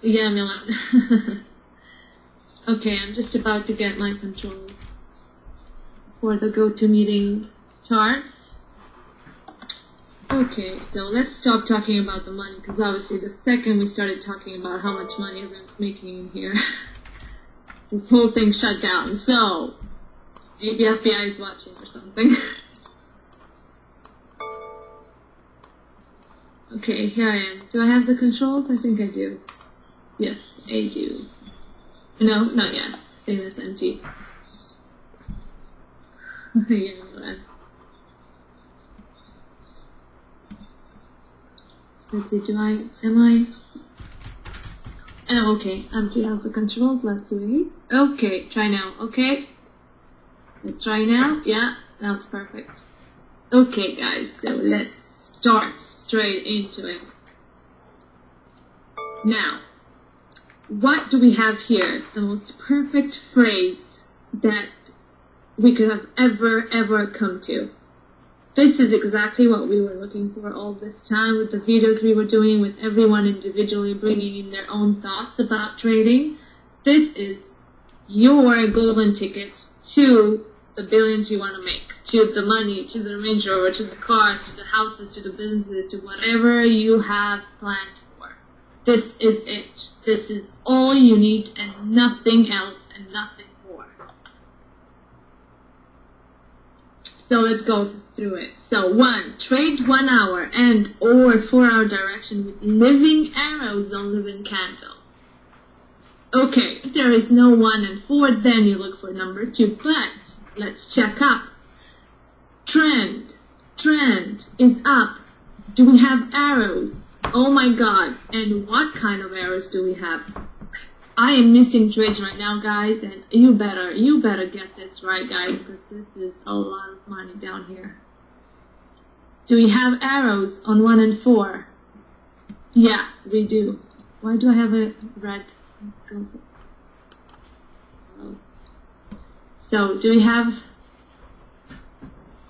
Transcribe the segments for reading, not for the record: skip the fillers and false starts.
Yeah, Milan. Okay, I'm just about to get my controls for the GoToMeeting charts. Okay, so let's stop talking about the money, because obviously the second we started talking about how much money everyone's making in here, this whole thing shut down. So, maybe FBI is watching or something. Okay, here I am. Do I have the controls? I think I do. Yes, I do. No, not yet. I think that's empty. Yeah, no, let's see, oh, okay, empty has the controls, let's wait. Okay, try now, okay? Let's try now, yeah, that's perfect. Okay, guys, so let's start straight into it. Now, what do we have here? The most perfect phrase that we could have ever come to. This is exactly what we were looking for all this time with the videos we were doing, with everyone individually bringing in their own thoughts about trading. This is your golden ticket to the billions you want to make, to the money, to the Range Rover, to the cars, to the houses, to the businesses, to whatever you have planned for. This is it. This is all you need and nothing else and nothing more. So let's go through it. So 1, trade 1 hour and or 4 hour direction with living arrows on living candle. Okay, if there is no 1 and 4, then you look for number 2, but let's check up. Trend is up. Do we have arrows? Oh my god, and what kind of arrows do we have? I am missing trades right now, guys, and you better get this right, guys, because this is a lot of money down here. Do we have arrows on 1 and 4? Yeah, we do. Why do I have a red? So, do we have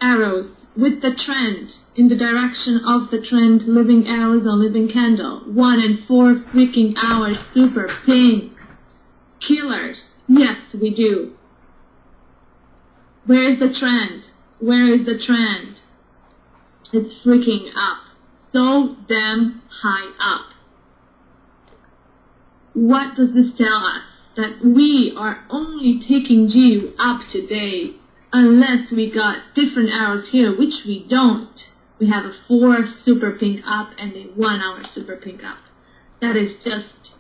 arrows with the trend, in the direction of the trend, living arrows on living candle? 1 and 4 freaking hours, super pink. Killers. Yes, we do. Where is the trend? Where is the trend? It's freaking up. So damn high up. What does this tell us? That we are only taking GU up today unless we got different arrows here, which we don't. We have a 4 super pink up and a 1 hour super pink up. That is just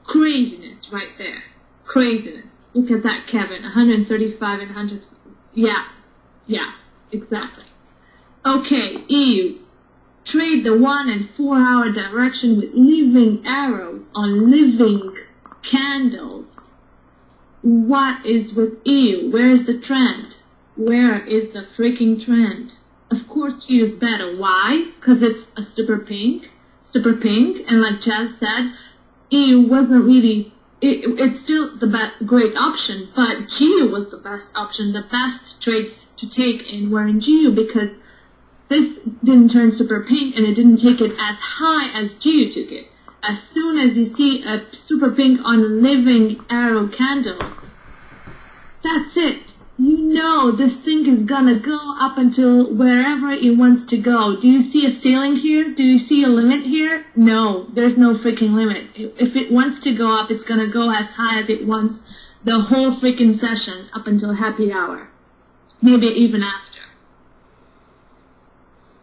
craziness right there. Craziness. Look at that, Kevin. 135 and 100. Yeah, exactly. Okay, EU. Trade the 1 and 4 hour direction with living arrows on living candles. What is with EU? Where is the trend? Where is the freaking trend? Of course EU is better. Why? Because it's a super pink, and like Jazz said, EU wasn't really, it's still the great option, but GU was the best option. The best trades to take in were in GU, because this didn't turn super pink and it didn't take it as high as GU took it. As soon as you see a super pink on a living arrow candle, that's it. You know this thing is gonna go up until wherever it wants to go. Do you see a ceiling here? Do you see a limit here? No, there's no freaking limit. If it wants to go up, it's gonna go as high as it wants the whole freaking session up until happy hour. Maybe even after.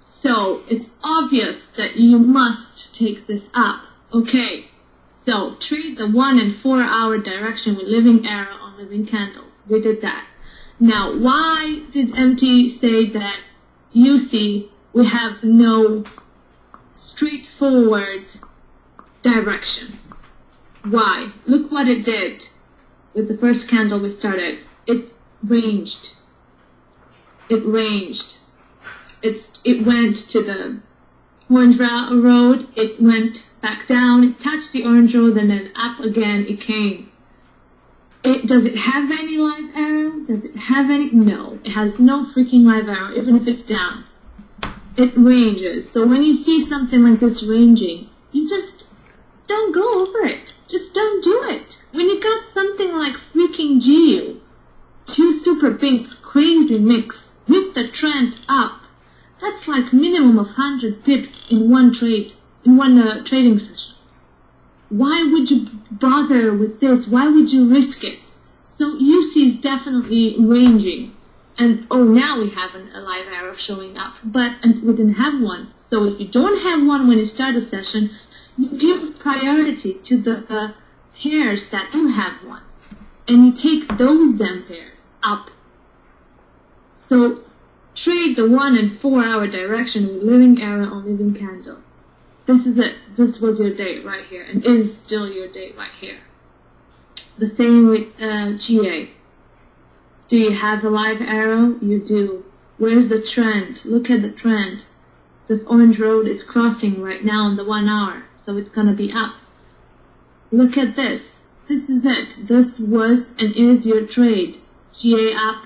So it's obvious that you must take this up. Okay, so trade the 1 and 4 hour direction with living arrow on living candles. We did that. Now, why did MT say that you see we have no straightforward direction? Why? Look what it did with the first candle we started. It ranged. It ranged. It went to the orange road, it went back down, it touched the orange road, and then up again it came. Does it have any live arrow? Does it have any? No, it has no freaking live arrow, even if it's down. It ranges. So when you see something like this ranging, you just don't go over it. Just don't do it. When you got something like freaking GU, two super pinks, crazy mix with the trend up, that's like minimum of 100 pips in one trade, in one trading session. Why would you bother with this? Why would you risk it? So UC is definitely ranging. And oh, now we have a live arrow showing up, but we didn't have one. So if you don't have one when you start a session, you give priority to the pairs that do have one, and you take those damn pairs up. So trade the 1 and 4 hour direction with living arrow on living candle. This is it. This was your day right here, and is still your day right here. The same with GA. Do you have a live arrow? You do. Where's the trend? Look at the trend. This orange road is crossing right now on the 1 hour, so it's gonna be up. Look at this. This is it. This was and is your trade. GA up,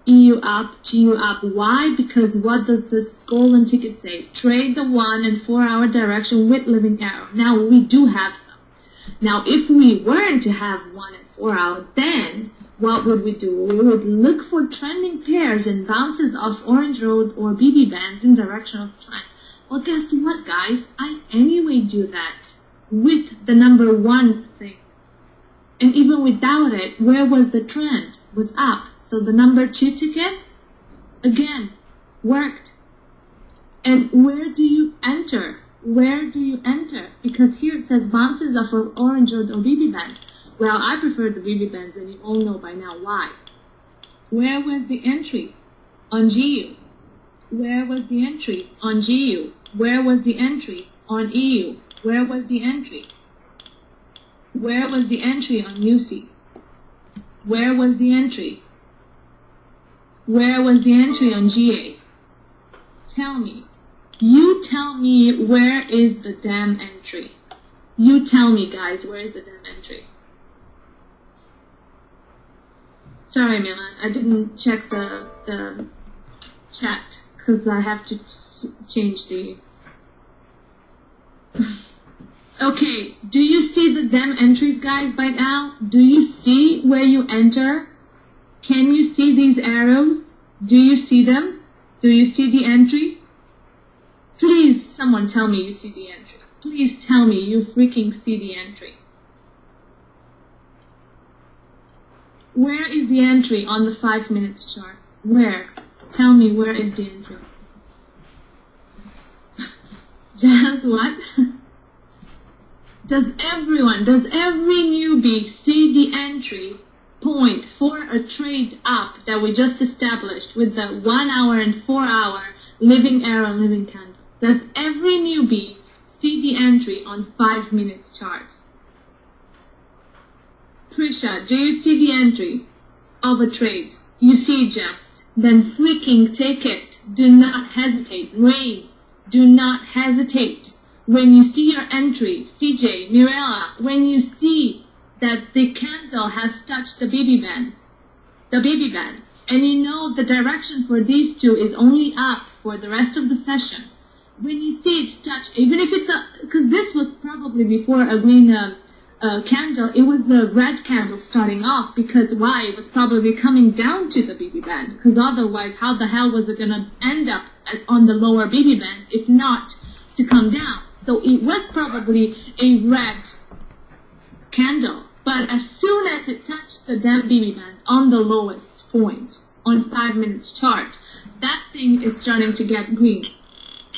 EU up, GU up. Why? Because what does this golden ticket say? Trade the 1 and 4 hour direction with living arrow. Now we do have some. Now if we weren't to have 1 and 4 hour, then what would we do? We would look for trending pairs and bounces off orange roads or BB bands in direction of trend. Well, guess what, guys? I anyway do that with the number 1 thing. And even without it, where was the trend? Was up. So the number 2 ticket, again, worked. And where do you enter? Where do you enter? Because here it says bounces off of orange road or BB bands. Well, I prefer the BB bands, and you all know by now why. Where was the entry? On GU. Where was the entry? On GU. Where was the entry? On EU. Where was the entry? Where was the entry on UC? Where was the entry? Where was the entry on GA? Tell me. You tell me where is the damn entry. You tell me, guys, where is the damn entry? Sorry, Milan, I didn't check the chat because I have to change the... Okay, do you see the damn entries, guys, by now? Do you see where you enter? Can you see these arrows? Do you see them? Do you see the entry? Please, someone tell me you see the entry. Please tell me you freaking see the entry. Where is the entry on the 5 minutes chart? Where? Tell me where is the entry. Just what? Does every newbie see the entry point for a trade up that we just established with the 1 hour and 4 hour living arrow, living candle? Does every newbie see the entry on 5 minutes charts? Prisha, do you see the entry of a trade? You see it, Jeff. Then freaking take it. Do not hesitate. Rain, do not hesitate. When you see your entry, CJ, Mirella, when you see that the candle has touched the BB bands, and you know the direction for these two is only up for the rest of the session, when you see it touch, even if it's because this was probably before a green candle, it was a red candle starting off, because why? It was probably coming down to the BB band, because otherwise how the hell was it going to end up on the lower BB band if not to come down? So it was probably a red candle, but as soon as it touched the damn BB band on the lowest point on 5 minutes chart, that thing is starting to get green.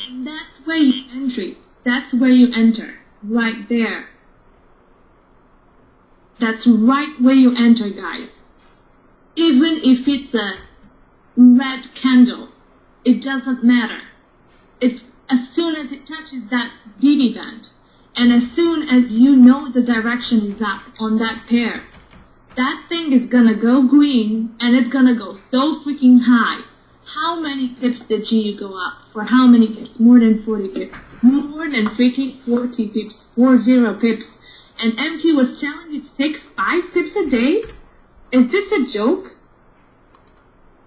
And that's where you enter. That's where you enter. Right there. That's right where you enter, guys. Even if it's a red candle, it doesn't matter. It's as soon as it touches that BB band, and as soon as you know the direction is up on that pair, that thing is gonna go green, and it's gonna go so freaking high. How many pips did GU go up? For how many pips? More than 40 pips. More than freaking 40 pips. 40 pips. And MT was telling you to take 5 pips a day? Is this a joke?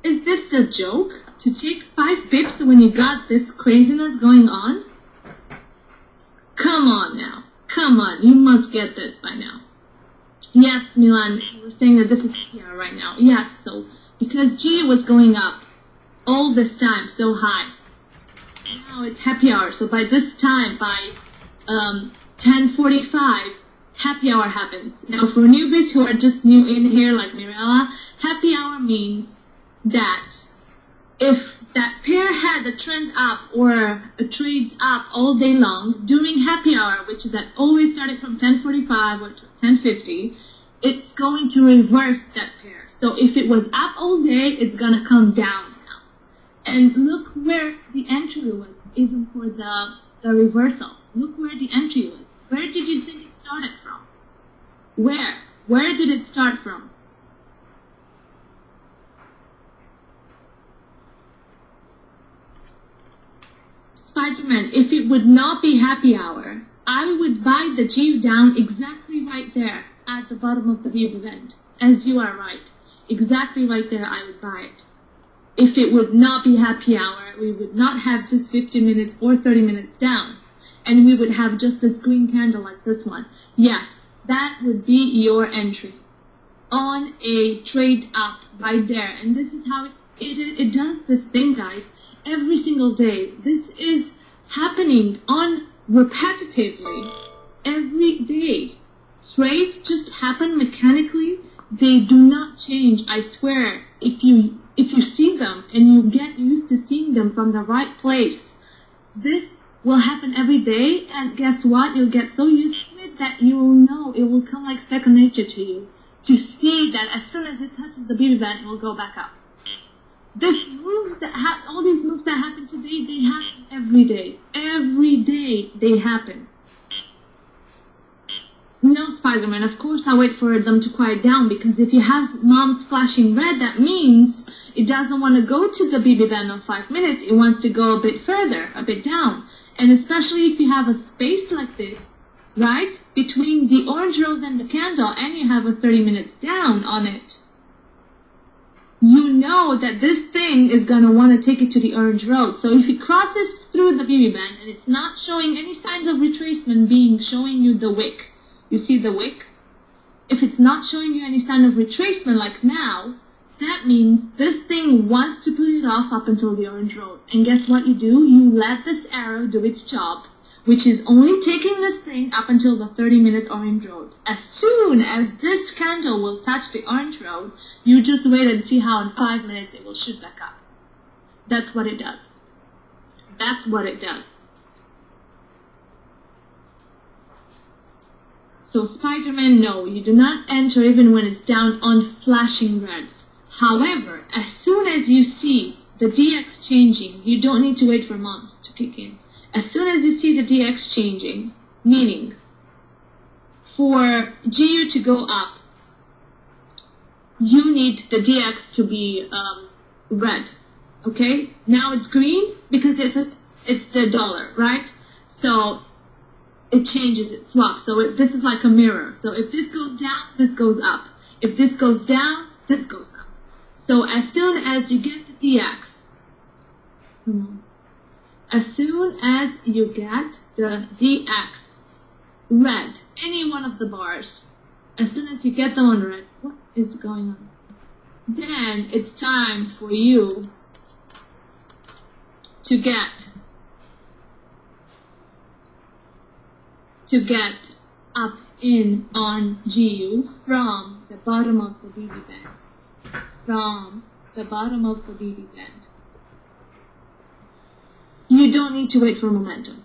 Is this a joke? To take 5 pips when you got this craziness going on? Come on now. Come on, you must get this by now. Yes, Milan, we're saying that this is happy hour right now. Yes, so because G was going up all this time, so high. Now it's happy hour. So by this time, by 10:45, happy hour happens. Now for newbies who are just new in here, like Mirella, happy hour means that if that pair had a trend up or a trades up all day long during happy hour, which is that always starting from 10:45 or 10:50, it's going to reverse that pair. So if it was up all day, it's gonna come down now. And look where the entry was, even for the reversal. Look where the entry was. Where did you think it started from? Where? Where did it start from? Spider-Man, if it would not be happy hour, I would buy the G down exactly right there at the bottom of the BB band. As you are right. Exactly right there, I would buy it. If it would not be happy hour, we would not have this 50 minutes or 30 minutes down. And we would have just this green candle like this one. Yes, that would be your entry on a trade up right there. And this is how it does this thing, guys. Every single day. This is happening on repetitively every day. Trades just happen mechanically. They do not change. I swear, if you see them and you get used to seeing them from the right place, this will happen every day, and guess what? You'll get so used to it that you will know, it will come like second nature to you, to see that as soon as it touches the BB band, it will go back up. All these moves that happen today, they happen every day. Every day they happen. No, Spider-Man, of course I wait for them to quiet down, because if you have mom's flashing red, that means it doesn't want to go to the BB band on 5 minutes. It wants to go a bit further, a bit down. And especially if you have a space like this, right, between the orange rose and the candle, and you have a 30 minutes down on it, you know that this thing is going to want to take it to the orange road. So if it crosses through the BB band and it's not showing any signs of retracement, showing you the wick, you see the wick? If it's not showing you any sign of retracement like now, that means this thing wants to put it off up until the orange road. And guess what you do? You let this arrow do its job, which is only taking this thing up until the 30-minute orange road. As soon as this candle will touch the orange road, you just wait and see how in 5 minutes it will shoot back up. That's what it does. That's what it does. So Spider-Man, no, you do not enter even when it's down on flashing reds. However, as soon as you see the DX changing, you don't need to wait for months to kick in. As soon as you see the DX changing, meaning for GU to go up, you need the DX to be red. Okay? Now it's green because it's the dollar, right? So it changes, it swaps. So this is like a mirror. So if this goes down, this goes up. If this goes down, this goes up. So as soon as you get the DX, as soon as you get the DX red, any one of the bars, as soon as you get them on red, what is going on? Then it's time for you to get up in on GU from the bottom of the BB band. From the bottom of the BB band. You don't need to wait for momentum,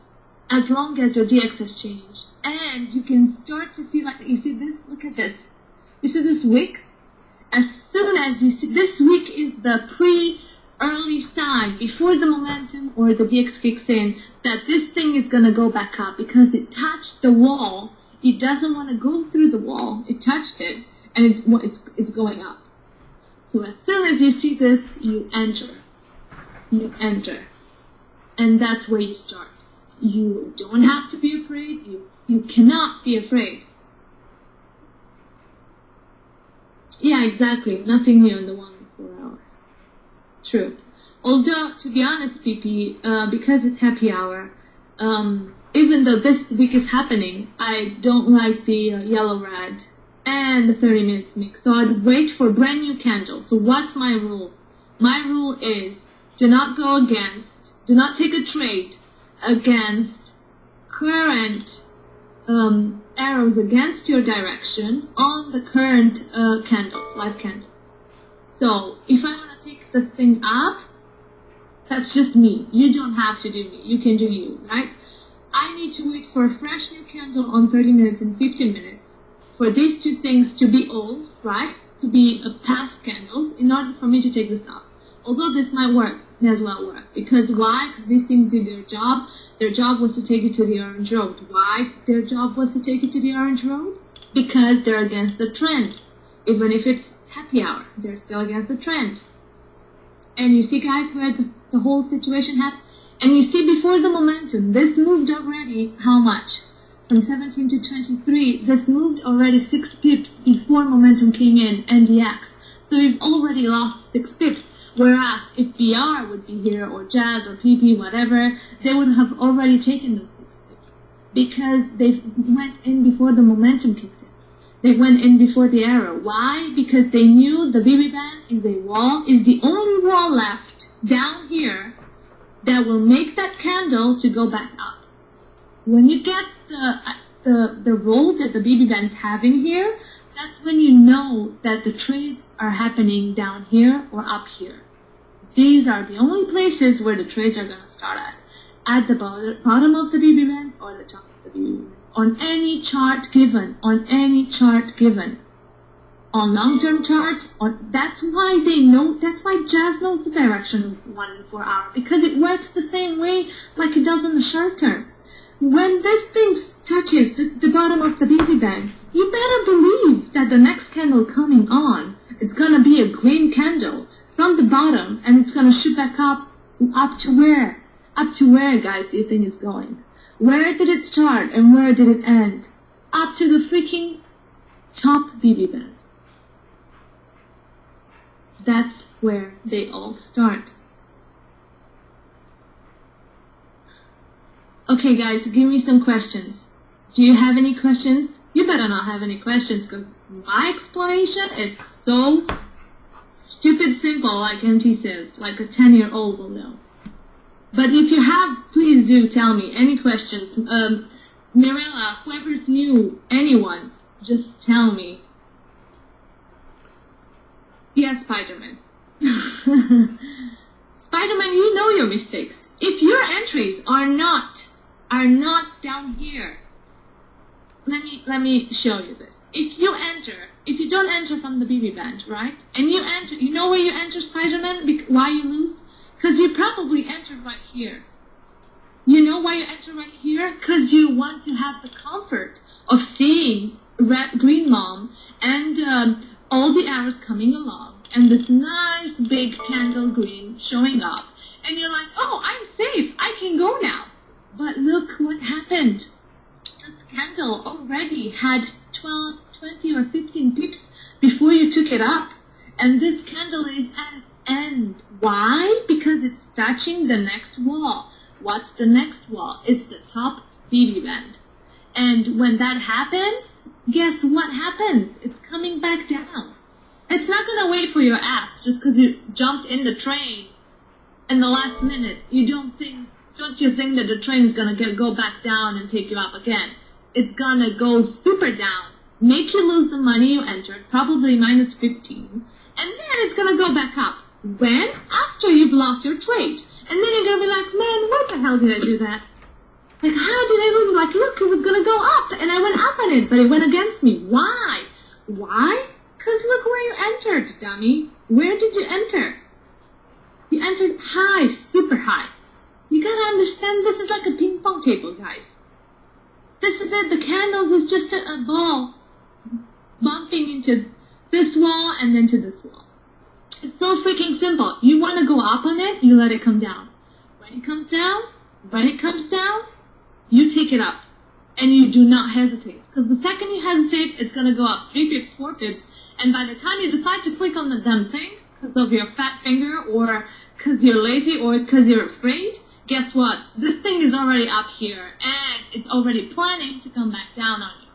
as long as your DX has changed. And you can start to see, like, you see this, look at this. You see this wick? As soon as you see, this wick is the early sign, before the momentum or the DX kicks in, that this thing is going to go back up, because it touched the wall. It doesn't want to go through the wall. It touched it, and it's going up. So as soon as you see this, you enter. You enter. And that's where you start. You don't have to be afraid. You cannot be afraid. Yeah, exactly. Nothing new in the 1 and 4 hour. True. Although, to be honest, PP, because it's happy hour, even though this week is happening, I don't like the yellow-red and the 30 minutes mix. So I'd wait for brand new candles. So what's my rule? My rule is do not take a trade against current arrows against your direction on the current candles, live candles. So if I want to take this thing up, that's just me. You don't have to do me. You can do you, right? I need to wait for a fresh new candle on 30 minutes and 15 minutes for these two things to be old, right? To be past candles in order for me to take this up. Although this might work, may as well work. Because why? Because these things did their job. Their job was to take it to the orange road. Why their job was to take it to the orange road? Because they're against the trend. Even if it's happy hour, they're still against the trend. And you see, guys, where the whole situation happened? And you see before the momentum, this moved already how much? From 17 to 23, this moved already 6 pips before momentum came in, NDX. So you've already lost 6 pips. Whereas if BR would be here, or Jazz, or PP, whatever, they would have already taken those 6 pips. Because they went in before the momentum kicked in. They went in before the arrow. Why? Because they knew the BB band is a wall, is the only wall left down here that will make that candle to go back up. When you get the roll that the BB band is having here, that's when you know that the trades are happening down here or up here. These are the only places where the trades are going to start at the bottom of the BB bands or the top of the BB bands. On any chart given, on long-term charts, that's why they know, that's why Jazz knows the direction of 1 and 4 hour, because it works the same way like it does on the short term. When this thing touches the bottom of the BB band, you better believe that the next candle coming on, it's going to be a green candle from the bottom, and it's going to shoot back up to where? Up to where, guys, do you think it's going? Where did it start and where did it end? Up to the freaking top BB band. That's where they all start. Okay, guys, give me some questions. Do you have any questions? You better not have any questions, because my explanation is so stupid simple, like MT says, like a 10-year-old will know. But if you have, please do tell me any questions. Mirella, whoever's new, anyone, just tell me. Yes, Spider-Man. Spider-Man, you know your mistakes. If your entries are not down here, let me show you this. If you don't enter from the BB band, right? And you enter, you know where you enter, Spider-Man, why you lose? Because you probably entered right here. You know why you enter right here? Because you want to have the comfort of seeing green mom and all the arrows coming along and this nice big candle green showing up. And you're like, oh, I'm safe. I can go now. But look what happened. This candle already had 12, 20 or 15 pips before you took it up. And this candle is at end. Why? Because it's touching the next wall. What's the next wall? It's the top BB band. And when that happens, guess what happens? It's coming back down. It's not going to wait for your ass just because you jumped in the train in the last minute. Don't you think that the train is going to go back down and take you up again? It's going to go super down, make you lose the money you entered, probably minus 15, and then it's going to go back up. When? After you've lost your trade. And then you're going to be like, man, what the hell did I do that? Like, how did I lose? Like, look, it was going to go up, and I went up on it, but it went against me. Why? Why? Because look where you entered, dummy. Where did you enter? You entered high, super high. You got to understand this is like a ping pong table, guys. This is it. The candles is just a ball bumping into this wall and then to this wall. It's so freaking simple. You want to go up on it, you let it come down. When it comes down, you take it up. And you do not hesitate. Because the second you hesitate, it's going to go up 3 pips, 4 pips. And by the time you decide to click on the damn thing, because of your fat finger, or because you're lazy, or because you're afraid, guess what? This thing is already up here, and it's already planning to come back down on you.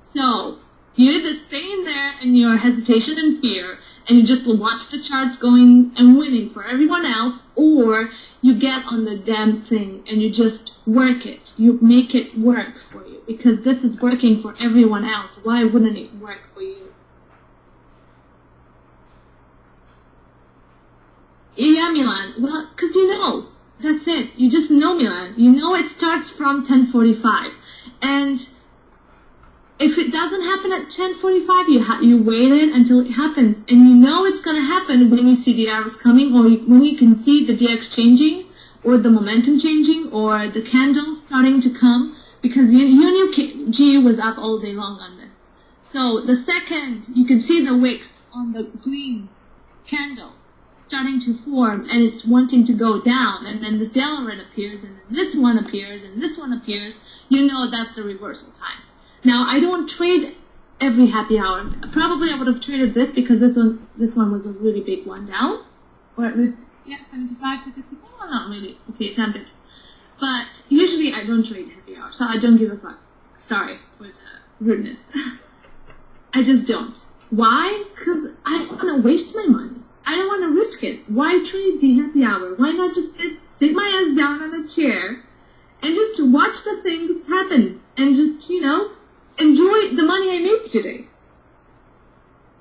So you either stay in there in your hesitation and fear, and you just watch the charts going and winning for everyone else, or you get on the damn thing and you just work it. You make it work for you, because this is working for everyone else. Why wouldn't it work for you? Yeah, Milan. Well, because you know. That's it. You just know, Milan. You know it starts from 10:45. And if it doesn't happen at 10:45, you wait it until it happens. And you know it's going to happen when you see the arrows coming, or when you can see the DX changing, or the momentum changing, or the candle starting to come, because you knew GU was up all day long on this. So the second you can see the wicks on the green candle starting to form, and it's wanting to go down, and then this yellow red appears, and then this one appears, and this one appears, you know that's the reversal time. Now, I don't trade every happy hour. Probably I would have traded this, because this one was a really big one down, or at least, yeah, 75 to 64, well, not really, okay, 10 pips. But usually I don't trade happy hour, so I don't give a fuck. Sorry for the rudeness. I just don't. Why? Because I don't want to waste my money. I don't want to risk it. Why trade the happy hour? Why not just sit my ass down on a chair and just watch the things happen and just, enjoy the money I made today?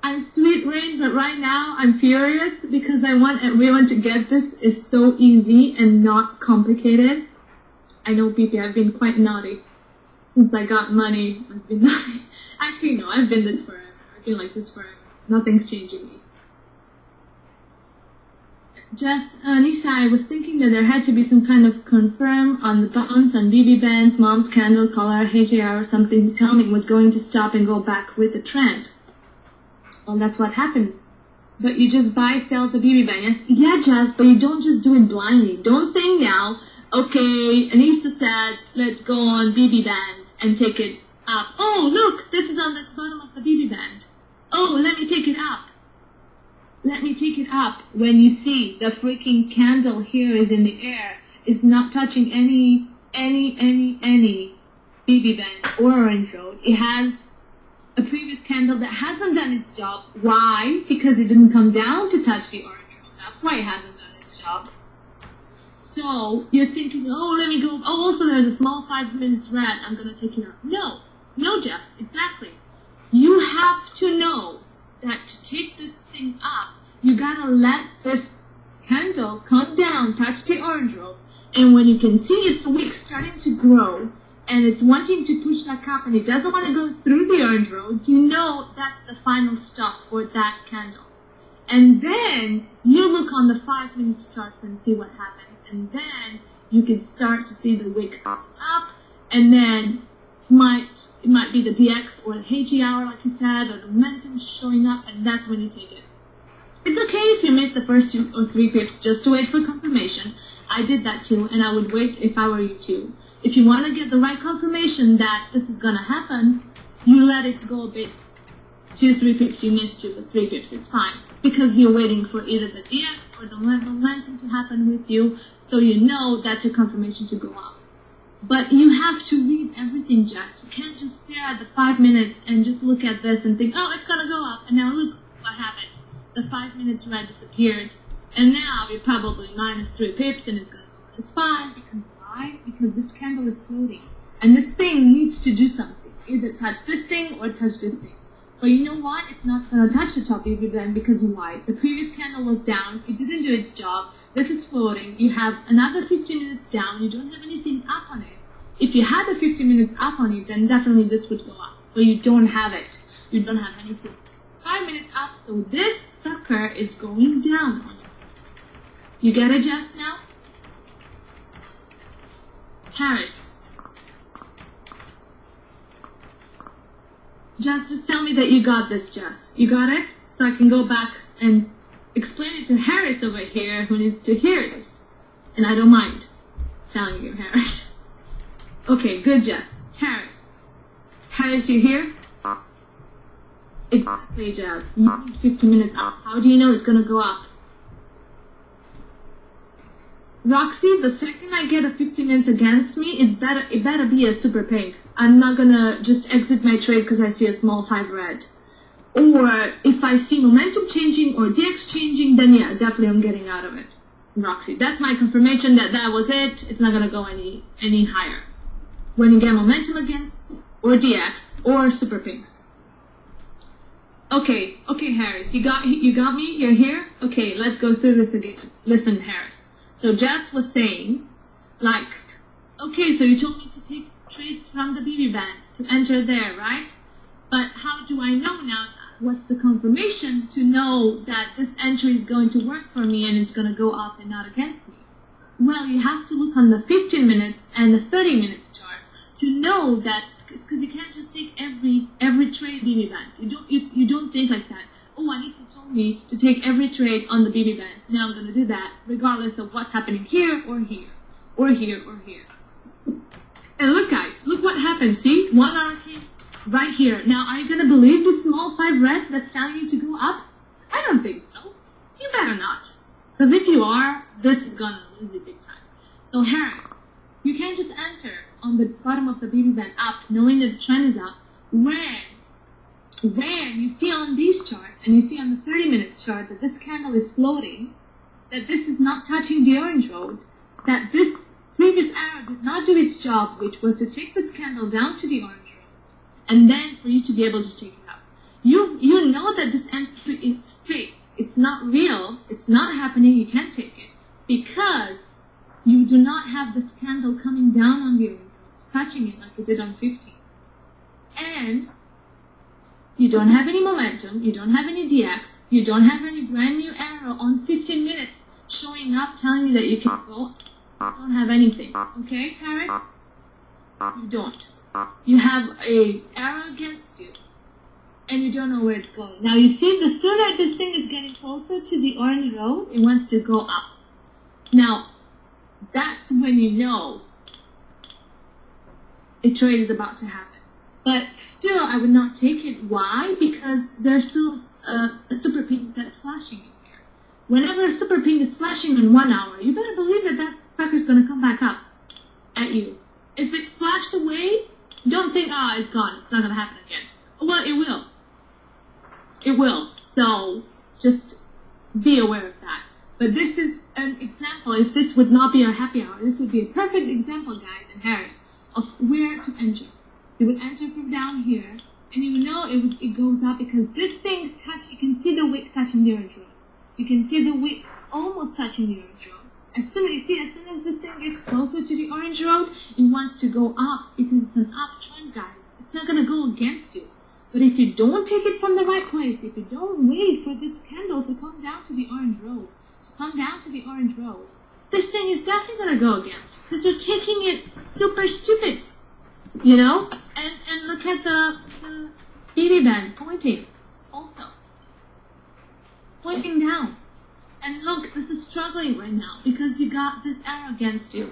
I'm sweet rain, but right now I'm furious because I want everyone to get this. It's so easy and not complicated. I know, PP, I've been quite naughty. Since I got money, I've been naughty. Actually, no, I've been this forever. I've been like this forever. Nothing's changing me. Just, Anisa, I was thinking that there had to be some kind of confirm on the bounce on BB bands, mom's candle, color, HAR, or something to tell me it was going to stop and go back with the trend. Well, that's what happens. But you just buy, sell the BB band, yes? Yeah, Jess, but you don't just do it blindly. Don't think now, okay, Anisa said, let's go on BB band and take it up. Oh, look, this is on the bottom of the BB band. Oh, let me take it up. Let me take it up. When you see the freaking candle here is in the air, it's not touching any BB band or orange road. It has a previous candle that hasn't done its job. Why? Because it didn't come down to touch the orange road. That's why it hasn't done its job. So you're thinking, oh, let me go. Oh, also there's a small 5 minutes red. I'm gonna take it up. No, Jeff. Exactly. You have to know that to take this thing up, you gotta let this candle come down, touch the orange rope, and when you can see its wick starting to grow, and it's wanting to push back up, and it doesn't want to go through the orange rope, you know that's the final stop for that candle. And then you look on the 5 minute charts and see what happens, and then you can start to see the wick up, and then it might be the DX or the HE hour, like you said, or the momentum showing up, and that's when you take it. It's okay if you miss the first 2 or 3 pips just to wait for confirmation. I did that too, and I would wait if I were you too. If you want to get the right confirmation that this is going to happen, you let it go a bit. 2 or 3 pips, you missed 2 or 3 pips, it's fine. Because you're waiting for either the DX or the momentum to happen with you, so you know that's your confirmation to go up. But you have to read everything, Jess. You can't just stare at the 5 minutes and just look at this and think, oh, it's going to go up. And now look what happened. The 5 minutes red disappeared. And now you're probably minus 3 pips and it's going to go -5. Because why? Because this candle is floating. And this thing needs to do something. Either touch this thing or touch this thing. But you know what? It's not going to touch the top BB band because why? The previous candle was down. It didn't do its job. This is floating. You have another 50 minutes down. You don't have anything up on it. If you had the 50 minutes up on it, then definitely this would go up. But you don't have it. You don't have anything. 5 minutes up, so this sucker is going down on you. You get it, Jess, now? Paris. Jess, just tell me that you got this, Jess. You got it? So I can go back and explain it to Harris over here who needs to hear this. And I don't mind telling you, Harris. Okay, good, Jess. Harris. Harris, you here? Exactly, Jess. You need 50 minutes up. How do you know it's going to go up? Roxy, the second I get a 50 minutes against me, it better be a super pink. I'm not gonna just exit my trade because I see a small 5 red. Or if I see momentum changing or DX changing, then yeah, definitely I'm getting out of it. Roxy, that's my confirmation that that was it. It's not gonna go any higher. When you get momentum again, or DX, or super pinks. Okay, Harris, you got me? You're here? Okay, let's go through this again. Listen, Harris. So Jess was saying, like, okay, so you told me to take trades from the BB band to enter there, right? But how do I know now? What's the confirmation to know that this entry is going to work for me and it's going to go up and not against me? Well, you have to look on the 15 minutes and the 30 minutes charts to know that, because you can't just take every trade BB band. You don't think like that. Oh, Anisa told me to take every trade on the BB band. Now I'm going to do that regardless of what's happening here or here or here or here. And look, guys, look what happened. See, 1 hour came right here. Now, are you going to believe the small 5 reds that's telling you to go up? I don't think so. You better not. Because if you are, this is going to lose you big time. So, Harry, you can't just enter on the bottom of the BB band up, knowing that the trend is up, when you see on these charts, and you see on the 30-minute chart that this candle is floating, that this is not touching the orange road, that this previous arrow did not do its job, which was to take this candle down to the orange road, and then for you to be able to take it up. You know that this entry is fake. It's not real. It's not happening. You can't take it because you do not have this candle coming down on the orange road, touching it like it did on 15. And you don't have any momentum. You don't have any DX. You don't have any brand new arrow on 15 minutes showing up telling you that you can go. You don't have anything. Okay, Harris? You don't. You have a arrow against you, and you don't know where it's going. Now, you see, the sooner this thing is getting closer to the orange road, it wants to go up. Now, that's when you know a trade is about to happen. But still, I would not take it. Why? Because there's still a super pink that's flashing in here. Whenever a super pink is flashing in 1 hour, you better believe that that sucker's going to come back up at you. If it flashed away, don't think, it's gone. It's not going to happen again. Well, it will. It will. So just be aware of that. But this is an example. If this would not be a happy hour, this would be a perfect example, guys and Harris, of where to enter. You would enter from down here, and you would know it goes up because this thing you can see the wick touching the orange road. You can see the wick almost touching the orange road. As soon as this thing gets closer to the orange road, it wants to go up because it's an uptrend, guys. It's not going to go against you. But if you don't take it from the right place, if you don't wait for this candle to come down to the orange road, this thing is definitely going to go against you because you're taking it super stupid, you know? And look at the BB band pointing also. Pointing down. And look, this is struggling right now because you got this arrow against you.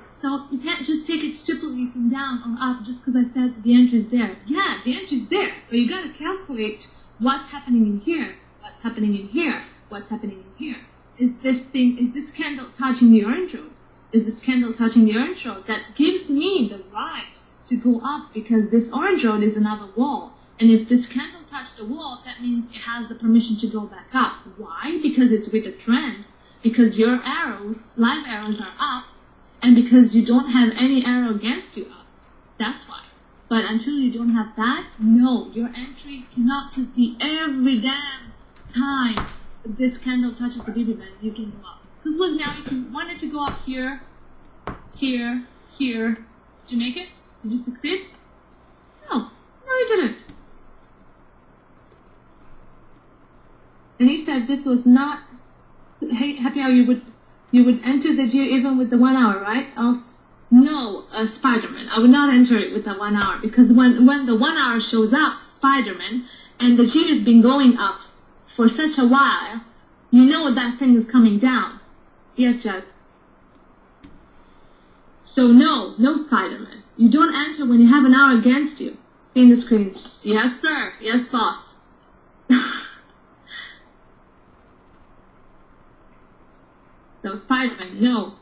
So you can't just take it stupidly from down or up just because I said the entry's there. Yeah, the entry's there, but you gotta calculate what's happening in here, what's happening in here, what's happening in here. Is this candle touching the orange road? Is this candle touching the orange road? That gives me the right to go up because this orange road is another wall. And if this candle touched the wall, that means it has the permission to go back up. Why? Because it's with a trend. Because your arrows, live arrows, are up. And because you don't have any arrow against you up. That's why. But until you don't have that, no, your entry cannot just be every damn time this candle touches the BB band, you can go up. Because look now, if you wanted to go up here, here, here, did you make it? Did you succeed? No, you didn't. And he said this was not happy how you would enter the G even with the 1 hour, right? Else, no, Spider-Man. I would not enter it with the 1 hour because when the 1 hour shows up, Spider-Man, and the G has been going up for such a while, you know that thing is coming down. Yes, Jess. So no Spider-Man. You don't enter when you have an hour against you. See in the screen. Yes, sir. Yes, boss. So Spider-Man, no.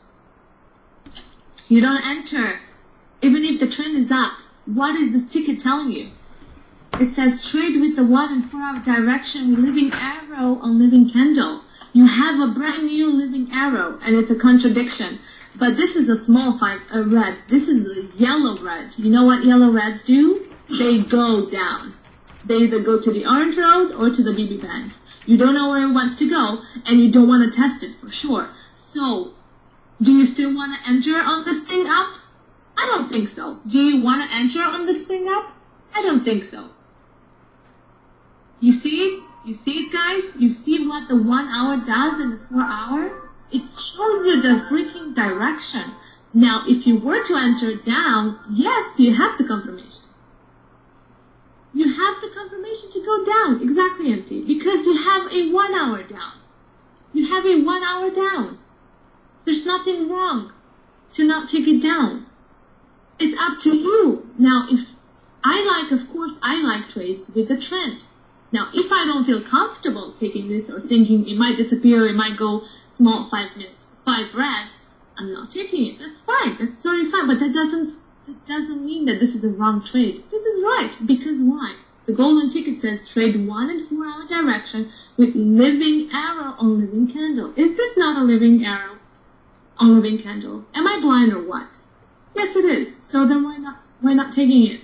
You don't enter. Even if the trend is up, what is this ticket telling you? It says trade with the 1 and 4 hour direction with living arrow on living candle. You have a brand new living arrow, and it's a contradiction. But this is a small red. This is a yellow red. You know what yellow reds do? They go down. They either go to the orange road or to the BB bands. You don't know where it wants to go, and you don't want to test it for sure. So, do you still want to enter on this thing up? I don't think so. Do you want to enter on this thing up? I don't think so. You see it? You see it, guys? You see what the 1 hour does in the 4 hour? It shows you the freaking direction. Now, if you were to enter down, yes, you have the confirmation. You have the confirmation to go down. Exactly, MT. Because you have a 1 hour down. You have a 1 hour down. There's nothing wrong to not take it down. It's up to you. Now, if of course, I like trades with the trend. Now, if I don't feel comfortable taking this or thinking it might disappear, it might go small 5 minutes, 5 red, I'm not taking it. That's fine. That's totally fine. But that doesn't mean that this is a wrong trade. This is right. Because why? The golden ticket says trade 1 and 4 hour direction with living arrow on living candle. Is this not a living arrow on living candle? Am I blind or what? Yes, it is. So then why not taking it?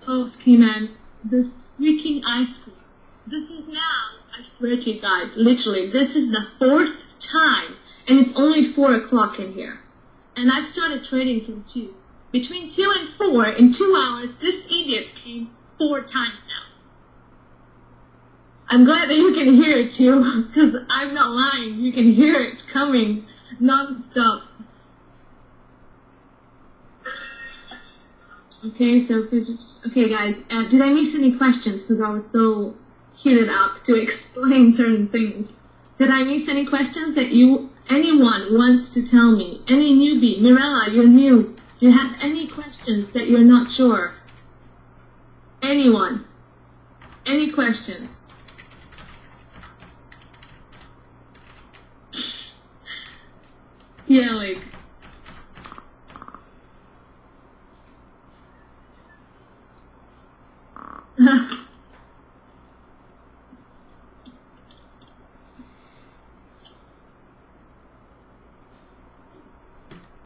Oh, ski man, this freaking ice cream. This is now, I swear to you guys, literally, this is the 4th time, and it's only 4 o'clock in here. And I've started trading from 2. Between 2 and 4, in 2 hours, this idiot came 4 times now. I'm glad that you can hear it too, because I'm not lying. You can hear it coming non-stop. Okay, so, okay guys, did I miss any questions? Because I was so heated up to explain certain things. Did I miss any questions that anyone wants to tell me? Any newbie? Mirella, you're new. Do you have any questions that you're not sure? Anyone? Any questions? Yeah, like...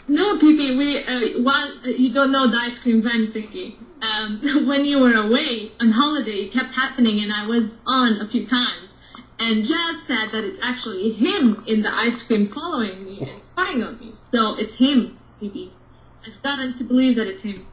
No, PP, you don't know the ice cream van thingy. When you were away on holiday, it kept happening, and I was on a few times. And Jazz said that it's actually him in the ice cream following me and spying on me. So it's him, PP. I've gotten to believe that it's him.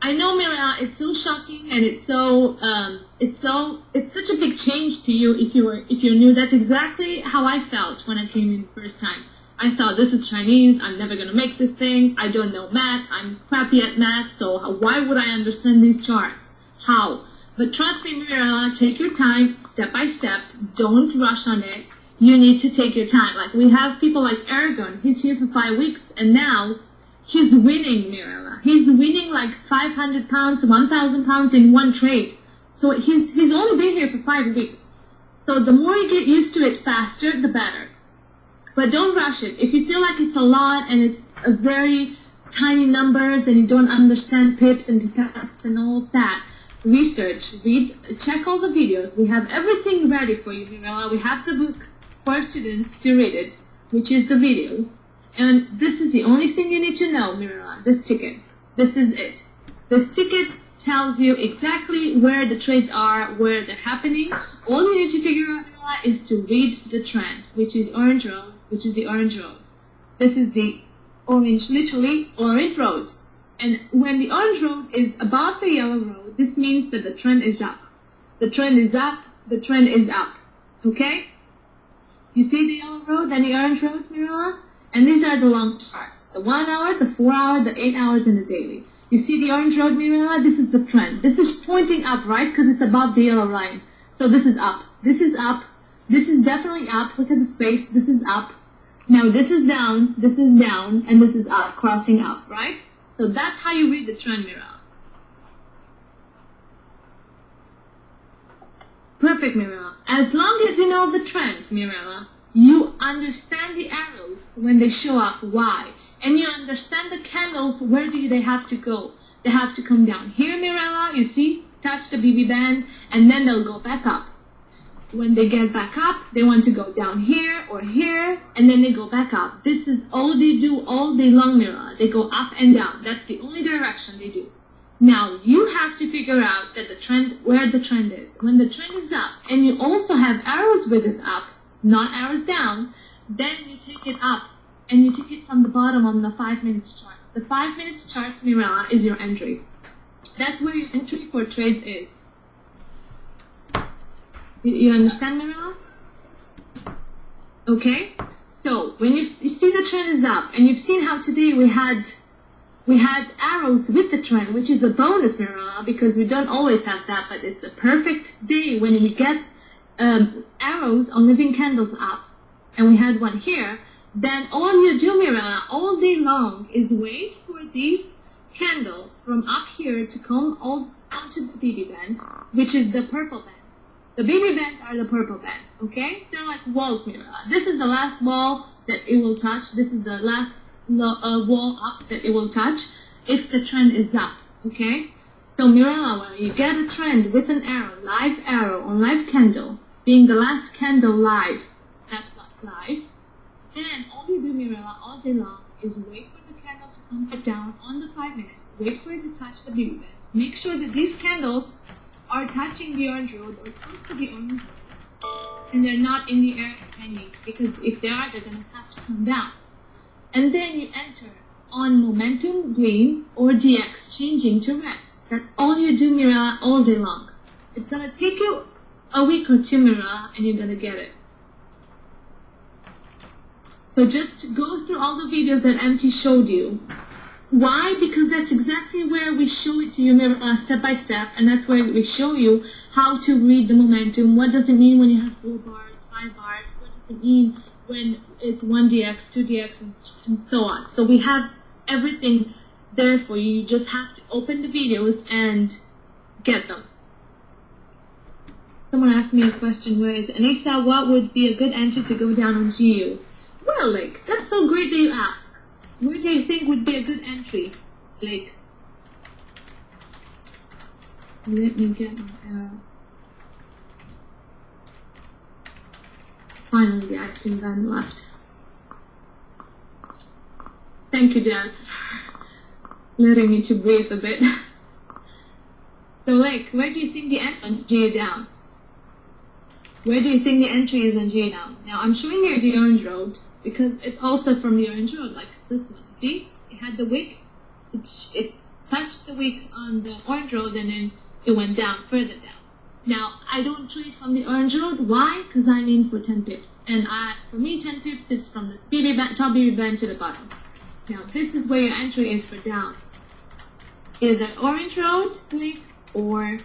I know, Mira, it's so shocking, and it's such a big change to you if you're new. That's exactly how I felt when I came in the first time. I thought, this is Chinese, I'm never gonna make this thing, I don't know math, I'm crappy at math, so why would I understand these charts? How? But trust me, Mirella, take your time, step by step, don't rush on it. You need to take your time. Like, we have people like Aragon, he's here for 5 weeks, and now he's winning, Mirella. He's winning like 500 pounds, 1,000 pounds in one trade. So he's only been here for 5 weeks. So the more you get used to it faster, the better. But don't rush it. If you feel like it's a lot and it's a very tiny numbers and you don't understand pips and pips and all of that, research, read, check all the videos. We have everything ready for you, Mirella. We have the book for students to read it, which is the videos. And this is the only thing you need to know, Mirella, this ticket. This is it. This ticket tells you exactly where the trades are, where they're happening. All you need to figure out, Mirella, is to read the trend, which is orange road, which is the orange road. This is the orange, literally orange road. And when the orange road is above the yellow road, this means that the trend is up. The trend is up, the trend is up. Okay? You see the yellow road and the orange road, Mirella? And these are the long charts. The 1 hour, the 4 hour, the 8 hours, and the daily. You see the orange road, Mirella? This is the trend. This is pointing up, right? Because it's above the yellow line. So this is up. This is up. This is definitely up. Look at the space. This is up. Now this is down, and this is up, crossing up, right? So that's how you read the trend, Mirella. Perfect, Mirella. As long as you know the trend, Mirella, you understand the arrows when they show up, why. And you understand the candles, where do they have to go? They have to come down here, Mirella, you see, touch the BB band, and then they'll go back up. When they get back up, they want to go down here or here, and then they go back up. This is all they do all day long, Mirella. They go up and down. That's the only direction they do. Now, you have to figure out that the trend, where the trend is. When the trend is up, and you also have arrows with it up, not arrows down, then you take it up, and you take it from the bottom on the 5 minutes chart. The 5 minutes chart, Mirella, is your entry. That's where your entry for trades is. You understand, Mirella? Okay? So, when you see the trend is up, and you've seen how today we had arrows with the trend, which is a bonus, Mirella, because we don't always have that, but it's a perfect day when we get arrows on living candles up, and we had one here, then all you do, Mirella, all day long is wait for these candles from up here to come all down to the BB bands, which is the purple band. The BB bands are the purple bands, okay? They're like walls, Mirella. This is the last wall that it will touch. This is the last wall up that it will touch if the trend is up, okay? So, Mirella, when you get a trend with an arrow, live arrow on live candle, being the last candle live, that's what's live, then all you do, Mirella, all day long is wait for the candle to come back down on the 5 minutes, wait for it to touch the BB band. Make sure that these candles are touching the orange road or close to the orange road, and they're not in the air hanging, because if they are, they're going to have to come down. And then you enter on momentum green or DX changing to red. That's all you do, Mirella, all day long. It's going to take you a week or two, Mirella, and you're going to get it. So just go through all the videos that MT showed you. Why? Because that's exactly where we show it to you step by step, and that's where we show you how to read the momentum. What does it mean when you have 4 bars, 5 bars? What does it mean when it's 1DX, 2DX, and so on? So we have everything there for you. You just have to open the videos and get them. Someone asked me a question, where is Anisa, what would be a good entry to go down on GU? Well, like, that's so great that you ask. Where do you think would be a good entry? Like, let me get my arrow. Finally, the action band left. Thank you, Jazz, for letting me to breathe a bit. So, like, where do you think the entry on GA down? Where do you think the entry is on GA down? Now, I'm showing you the orange road, because it's also from the orange road, like this one. You see? It had the wick, it touched the wick on the orange road, and then it went down, further down. Now, I don't trade from the orange road. Why? Because I'm in for 10 pips. And for me, 10 pips is from the BB band, top BB band to the bottom. Now, this is where your entry is for down. Either orange road, wick, or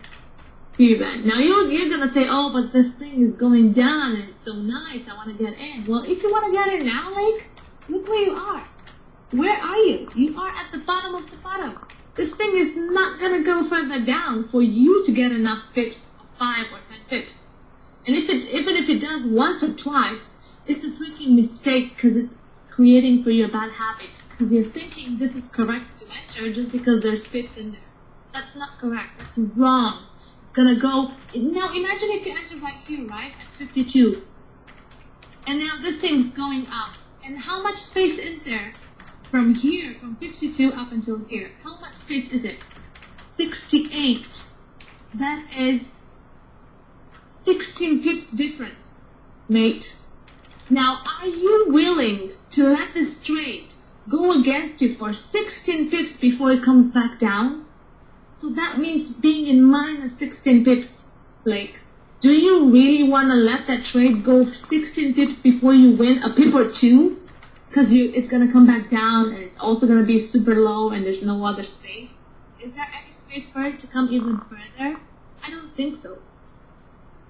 BB band. Now, you're going to say, oh, but this thing is going down, and it's so nice, I want to get in. Well, if you want to get in now, like, look where you are. Where are you? You are at the bottom of the bottom. This thing is not going to go further down for you to get enough pips, 5 or 10 pips. And even if it does once or twice, it's a freaking mistake, because it's creating for you a bad habit. Because you're thinking this is correct to enter just because there's pips in there. That's not correct. That's wrong. Gonna go, now imagine if you enter right here, right, at 52, and now this thing's going up, and how much space is there from here, from 52 up until here? How much space is it? 68. That is 16 pips difference, mate. Now, are you willing to let this trade go against you for 16 pips before it comes back down? So that means being in minus 16 pips. Like, do you really want to let that trade go 16 pips before you win a pip or two? Because it's going to come back down, and it's also going to be super low, and there's no other space. Is there any space for it to come even further? I don't think so.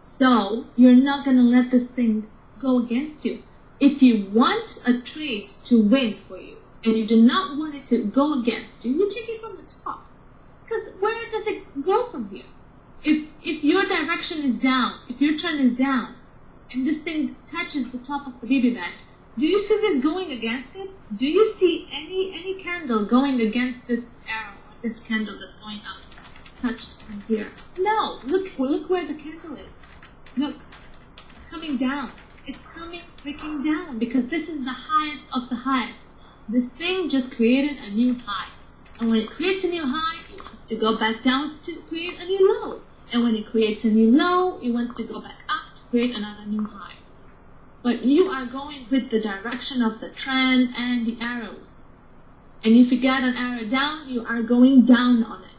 So, you're not going to let this thing go against you. If you want a trade to win for you, and you do not want it to go against you, you take it from the top. Because where does it go from here? If your direction is down, if your trend is down, and this thing touches the top of the BB band, do you see this going against it? Do you see any candle going against this arrow, or this candle that's going up, touched from here? No. Look where the candle is. Look, it's coming down. It's coming freaking down because this is the highest of the highest. This thing just created a new high. And when it creates a new high, it wants to go back down to create a new low. And when it creates a new low, it wants to go back up to create another new high. But you are going with the direction of the trend and the arrows. And if you get an arrow down, you are going down on it.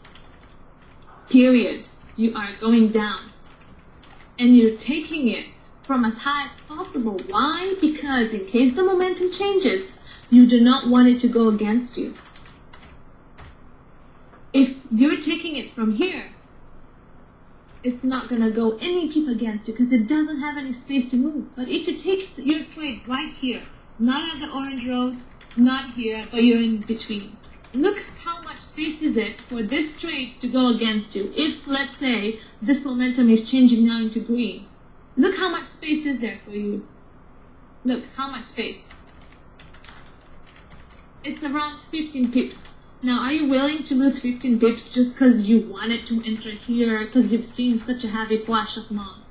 Period. You are going down. And you're taking it from as high as possible. Why? Because in case the momentum changes, you do not want it to go against you. If you're taking it from here, it's not going to go any peep against you because it doesn't have any space to move. But if you take your trade right here, not at the orange road, not here, but you're in between. Look how much space is it for this trade to go against you. If, let's say, this momentum is changing now into green, look how much space is there for you. Look how much space. It's around 15 pips. Now, are you willing to lose 15 pips just because you wanted to enter here, because you've seen such a heavy flash of long?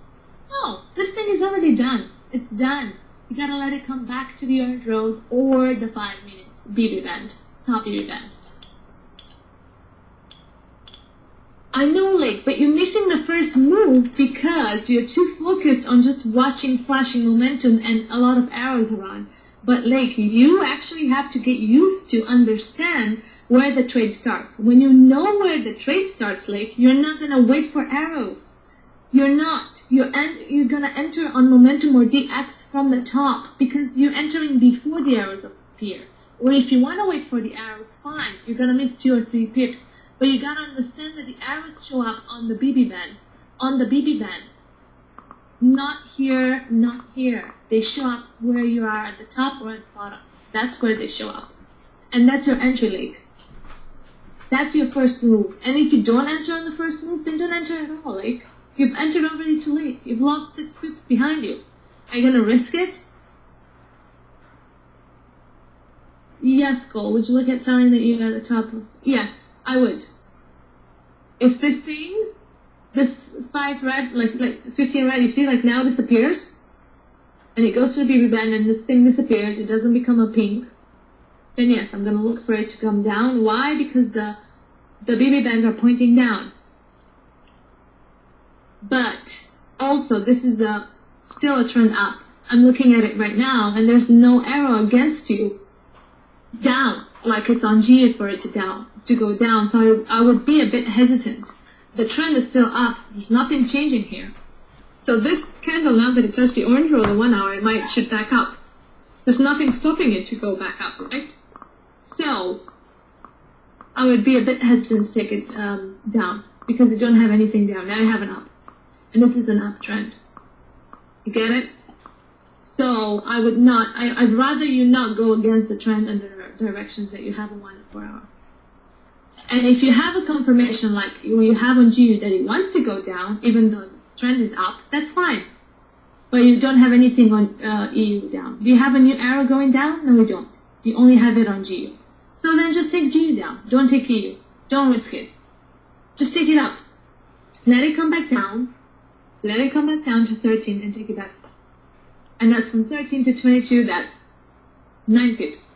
No, this thing is already done. It's done. You gotta let it come back to the orange road or the 5 minutes BB band, top BB band. I know, Lake, but you're missing the first move because you're too focused on just watching flashing momentum and a lot of arrows around. But Lake, you actually have to get used to understand where the trade starts. When you know where the trade starts, Lake, you're not going to wait for arrows. You're not. You're going to enter on momentum or DX from the top because you're entering before the arrows appear. Or if you want to wait for the arrows, fine. You're going to miss 2 or 3 pips. But you got to understand that the arrows show up on the BB bands. On the BB bands. Not here, not here. They show up where you are at the top or at the bottom. That's where they show up. And that's your entry, Lake. That's your first move. And if you don't enter on the first move, then don't enter at all, Lake. You've entered already too late. You've lost 6 pips behind you. Are you going to risk it? Yes, Cole. Would you look at selling that you at the top of? Yes, I would. If this thing, this 5 red, like 15 red, you see, like now disappears, and it goes to the BB band, and this thing disappears, it doesn't become a pink, then yes, I'm going to look for it to come down. Why? Because the BB bands are pointing down. But also, this is still a trend up. I'm looking at it right now, and there's no arrow against you down, like it's on G for it to go down. So I would be a bit hesitant. The trend is still up. There's nothing changing here. So this candle, now that it touched the orange roll in 1 hour, it might shoot back up. There's nothing stopping it to go back up, right? So I would be a bit hesitant to take it down because you don't have anything down. Now you have an up. And this is an uptrend. You get it? So I would not, I'd rather you not go against the trend and the directions that you have in 1 and 4 hour. And if you have a confirmation like when you have on GU that it wants to go down, even though the trend is up, that's fine. But you don't have anything on EU down. Do you have a new arrow going down? No, we don't. You only have it on GU. So then just take GU down. Don't take EU. Don't risk it. Just take it up. Let it come back down. Let it come back down to 13 and take it back up. And that's from 13 to 22, that's 9 pips.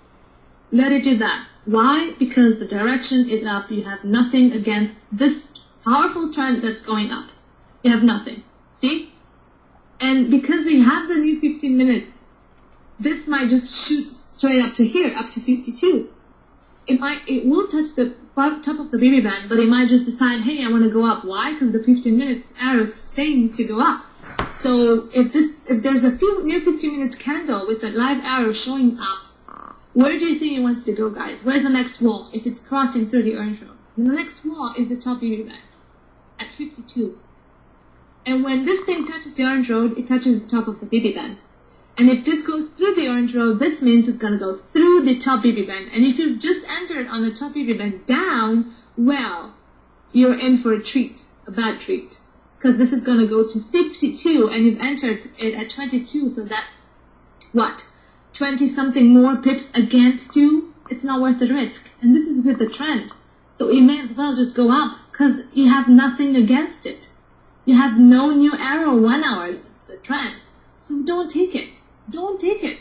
Let it do that. Why? Because the direction is up. You have nothing against this powerful trend that's going up. You have nothing. See? And because you have the new 15 minutes, this might just shoot straight up to here, up to 52. It will touch the top of the BB band, but it might just decide, hey, I want to go up. Why? Because the 15 minutes arrow is saying to go up. So if there's a new 15 minutes candle with a live arrow showing up, where do you think it wants to go, guys? Where's the next wall if it's crossing through the orange road? And the next wall is the top BB band at 52. And when this thing touches the orange road, it touches the top of the BB band. And if this goes through the orange road, this means it's going to go through the top BB band. And if you've just entered on the top BB band down, well, you're in for a treat, a bad treat. because this is going to go to 52 and you've entered it at 22, so that's what, 20 something more pips against you. It's not worth the risk, and this is with the trend, so you may as well just go up because you have nothing against it. You have no new arrow 1 hour against the trend, so don't take it. Don't take it.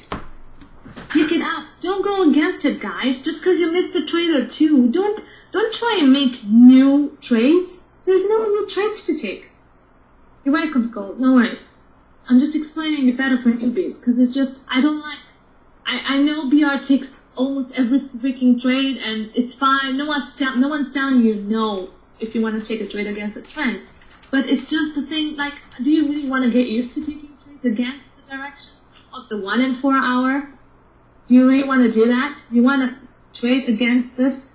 Take it up. Don't go against it, guys. Just because you missed a trade or two, don't try and make new trades. There's no new trades to take. You're welcome, Skull. No worries. I'm just explaining it better for newbies because it's just, I don't like, I know BR takes almost every freaking trade and it's fine. No one's telling you no if you want to take a trade against a trend. But it's just the thing, like, do you really want to get used to taking trades against the direction of the 1 and 4 hour? Do you really want to do that? You want to trade against this?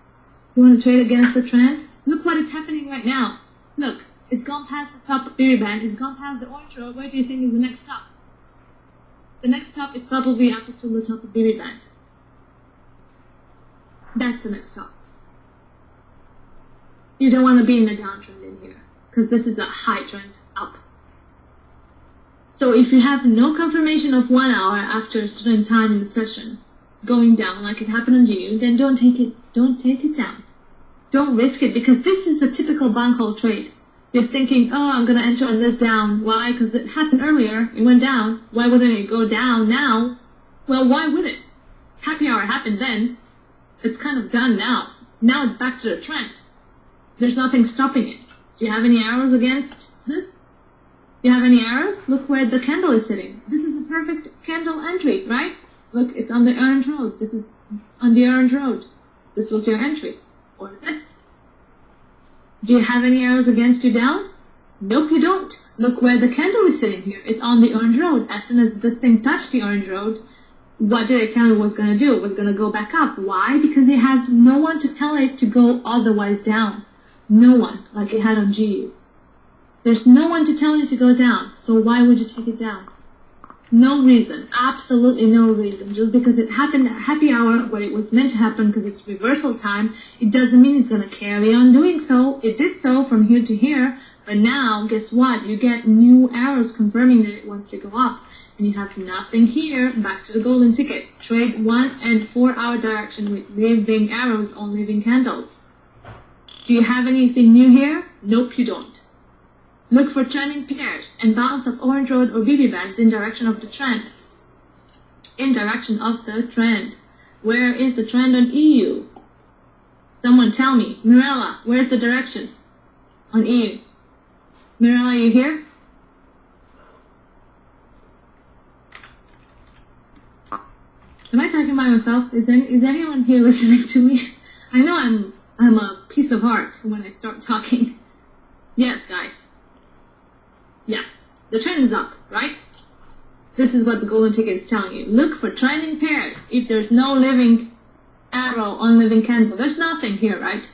You want to trade against the trend? Look what is happening right now. Look, it's gone past the top of berry band. It's gone past the orange road. Where do you think is the next top? The next top is probably up until the top of berry band. That's the next top. You don't want to be in the downtrend in here because this is a high trend up. So if you have no confirmation of 1 hour after a certain time in the session going down like it happened on GU, then don't take it. Don't take it down. Don't risk it because this is a typical bank call trade. You're thinking, oh, I'm going to enter on this down. Why? Because it happened earlier. It went down. Why wouldn't it go down now? Well, why would it? Happy hour happened then. It's kind of done now. Now it's back to the trend. There's nothing stopping it. Do you have any arrows against this? Do you have any arrows? Look where the candle is sitting. This is a perfect candle entry, right? Look, it's on the orange road. This is on the orange road. This was your entry. Or this. Do you have any arrows against you down? Nope, you don't. Look where the candle is sitting here. It's on the orange road. As soon as this thing touched the orange road, what did I tell it was going to do? It was going to go back up. Why? Because it has no one to tell it to go otherwise down. No one, like it had on GU. There's no one to tell it to go down, so why would you take it down? No reason, absolutely no reason. Just because it happened at happy hour where it was meant to happen because it's reversal time, it doesn't mean it's going to carry on doing so. It did so from here to here, but now, guess what? You get new arrows confirming that it wants to go up. And you have nothing here. Back to the golden ticket. Trade 1 and 4 hour direction with living arrows on living candles. Do you have anything new here? Nope, you don't. Look for trending pairs and bounce of orange road or BB bands in direction of the trend. In direction of the trend. Where is the trend on EU? Someone tell me. Mirella, where's the direction on EU? Mirella, you here? Am I talking by myself? Is anyone here listening to me? I know I'm a piece of art when I start talking. Yes, guys. Yes. The trend is up, right? This is what the golden ticket is telling you. Look for trending pairs. If there's no living arrow on living candle, there's nothing here, right?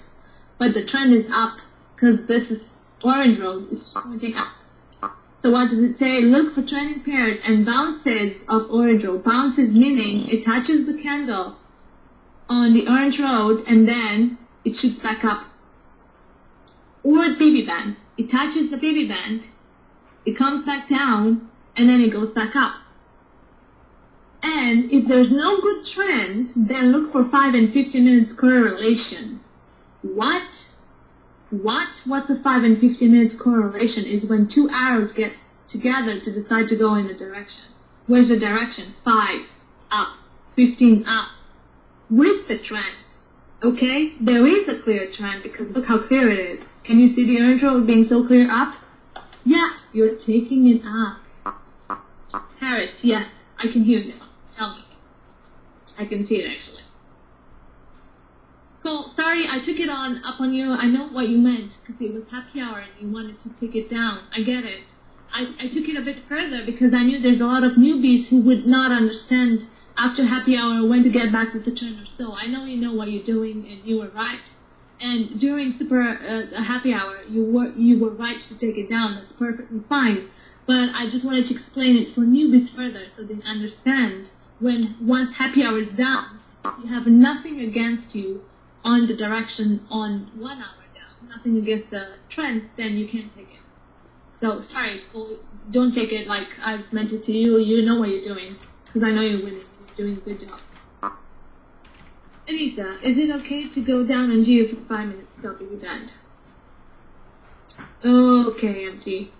But the trend is up because this is orange road is pointing up. So what does it say? Look for trending pairs and bounces of orange road. Bounces meaning it touches the candle on the orange road and then it shoots back up. Or BB band. It touches the BB band, it comes back down, and then it goes back up. And if there's no good trend, then look for 5 and 15 minutes correlation. What? What's a 5 and 15 minutes correlation? Is when two arrows get together to decide to go in a direction. Where's the direction? 5 up, 15 up, with the trend. Okay? There is a clear trend because look how clear it is. Can you see the orange road being so clear up? Yeah, you're taking it up. Harris, yes, I can hear you now. Tell me. I can see it actually. So, sorry, I took it up on you. I know what you meant because it was happy hour and you wanted to take it down. I get it. I took it a bit further because I knew there's a lot of newbies who would not understand after happy hour when to get back with the trend or so. I know you know what you're doing and you were right. And during super happy hour, you were right to take it down. That's perfectly fine. But I just wanted to explain it for newbies further so they understand when once happy hour is done, you have nothing against you on the direction on 1 hour down, nothing against the trend, then you can't take it. So sorry, school. Don't take it like I've meant it to you. You know what you're doing, because I know you're winning. You're doing a good job. Anisa, is it okay to go down on Geo for 5 minutes? Stop you banned. Okay, empty.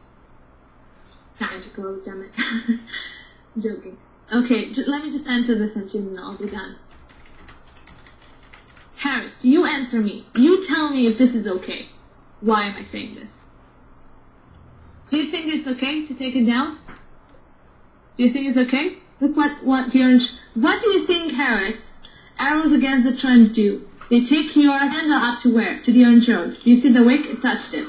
Time to close, damn it. Joking. Okay, let me just answer this and then I'll be done. Harris, you answer me. You tell me if this is okay. Why am I saying this? Do you think it's okay to take it down? Do you think it's okay? Look what do you think, Harris, arrows against the trend do? They take your candle up to where? To the orange road. Do you see the wick? It touched it.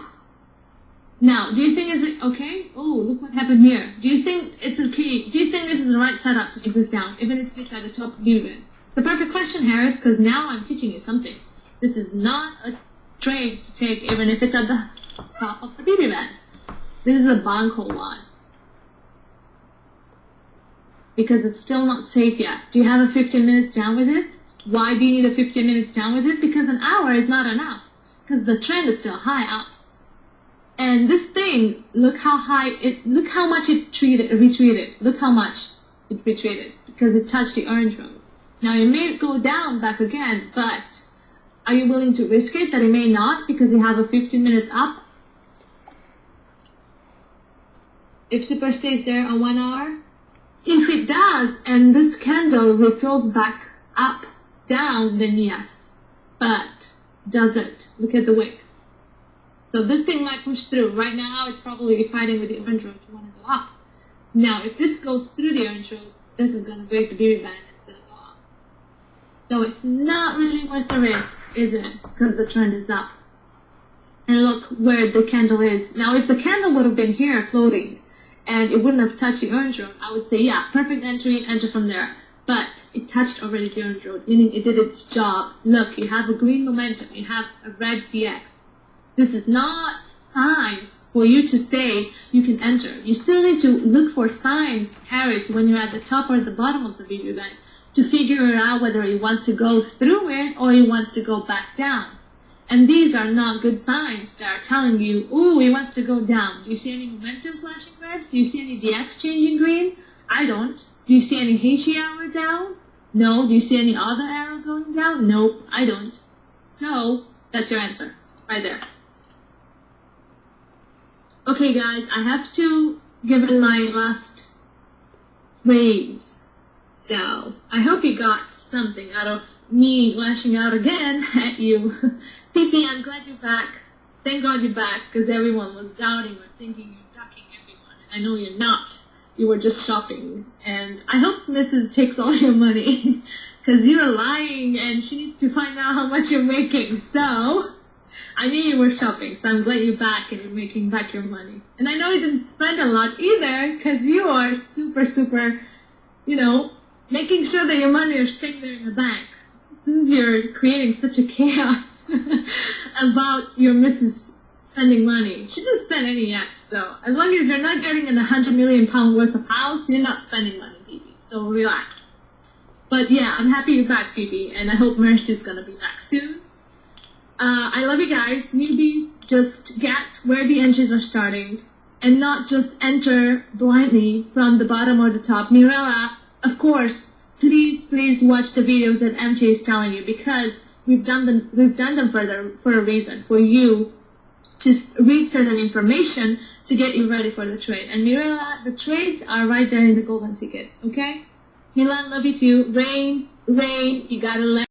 Now, do you think it's okay? Oh, look what happened here. Do you think it's okay? Do you think this is the right setup to take this down, even if it's at the top of the event? It's a perfect question, Harris, because now I'm teaching you something. This is not a trade to take, even if it's at the top of the BB band. This is a bunko one. Because it's still not safe yet. Do you have a 15 minutes down with it? Why do you need a 15 minutes down with it? Because an hour is not enough. Because the trend is still high up. And this thing, look how much it retreated. Look how much it retreated. Because it touched the orange road. Now it may go down back again, but are you willing to risk it that it may not because you have a 15 minutes up? If super stays there on 1 hour? If it does, and this candle refills back up, down, then yes. But does it? Look at the wick. So this thing might push through. Right now, it's probably fighting with the orange road to want to go up. Now, if this goes through the orange road, this is going to break the BB band. It's going to go up. So it's not really worth the risk, is it? Because the trend is up. And look where the candle is. Now, if the candle would have been here floating, and it wouldn't have touched the orange road, I would say, yeah, perfect entry, enter from there. But it touched already the orange road, meaning it did its job. Look, you have a green momentum, you have a red DX. This is not signs for you to say you can enter. You still need to look for signs, Harris, when you're at the top or the bottom of the BB band, to figure out whether he wants to go through it or he wants to go back down. And these are not good signs that are telling you, oh, he wants to go down. Do you see any momentum flashing red? Do you see any DX changing green? I don't. Do you see any Heishi arrow down? No. Do you see any other arrow going down? Nope, I don't. So, that's your answer. Right there. Okay, guys, I have to give it my last phrase. So, I hope you got something out of me lashing out again at you. Pipi, I'm glad you're back. Thank God you're back, because everyone was doubting or thinking you're ducking everyone. And I know you're not. You were just shopping. And I hope Mrs. takes all your money, because you're lying and she needs to find out how much you're making. So, I knew you were shopping, so I'm glad you're back and you're making back your money. And I know you didn't spend a lot either, because you are super, you know, making sure that your money is staying there in the bank. Since you're creating such a chaos about your Mrs. spending money. She didn't spend any yet, so as long as you're not getting an £100 million worth of house, you're not spending money, Phoebe. So relax. But yeah, I'm happy you're back, Phoebe, and I hope Mercy's gonna be back soon. I love you guys. Newbies, just get where the entries are starting and not just enter blindly from the bottom or the top. Mirella, of course, please watch the videos that MJ is telling you, because we've done them for a reason, for you to read certain information to get you ready for the trade. And Mirella, the trades are right there in the golden ticket, okay? Milan, love you too. Rain, you gotta let